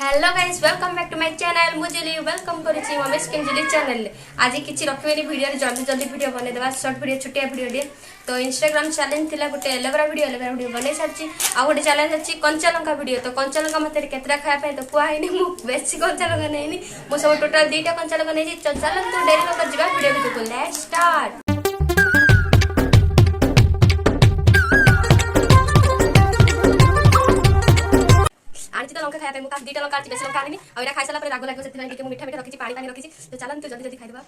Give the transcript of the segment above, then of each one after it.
Hello guys welcome back to my channel मुझे welcome करुच्ची ममेश किंजुली चैनल आज किसी रखिए वीडियो जल्दी जल्दी वीडियो बने देवा शॉर्ट वीडियो छुटिया वीडियो तो इंस्टाग्राम चैलेंज थी गोटे एलोवेरा वीडियो बन सारी आ गए चैलेंज अच्छी कंचा लंका वीडियो तो कंचा लंका मत केतटा खाया तो कहनी बेसी कंचा लंका नहीं मुझे सब टोटाल 2टा कंचा लंका नहीं चलते डेरी लंका जा वीडियो भितर लेट्स स्टार्ट। आनी तो लंका खाया 2टा लंका बेस लंका आनी और खाई सारा राग लगे से मीठा मीठा रखी पानी रखी तो चलते जल्दी जल्दी खाईदेवा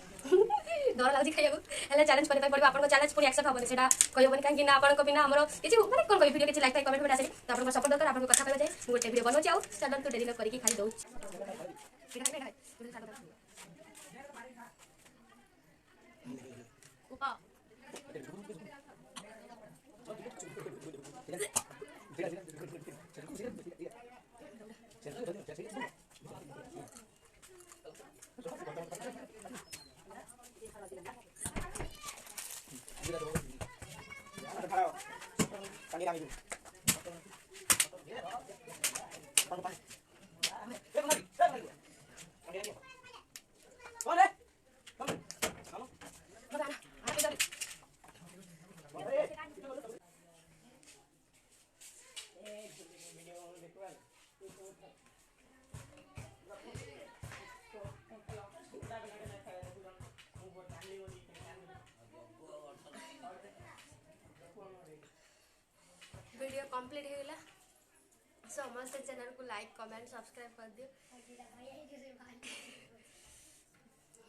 डर लगे खाइबा चैलेंज करने पड़ो आपको चैलेंज पूरी एक्सेप्ट हेनी से कहबनी कहीं आपको बिना आम किसी मैंने कौन कह वीडियो किसी लाइक कमेंट आसे तो आपको सपोर्ट दरकार आपको कथा कह गोटे वीडियो बनाऊँ आउ चलते डेरी करके खाई दौ वीडियो कंप्लीट हो गला समस्त चैनल को लाइक कमेंट सब्सक्राइब कर दियो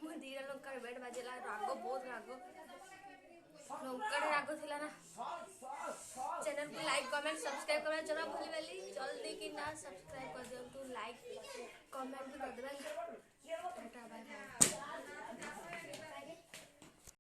मो 2टा लंका बेट बाजेला राग बहुत राग लंका राग थिला ना चैनल को लाइक कमेंट सब्सक्राइब करना जरा भूल गली जल्दी कि ना सब्सक्राइब कर दियो लाइक कमेंट कर देबा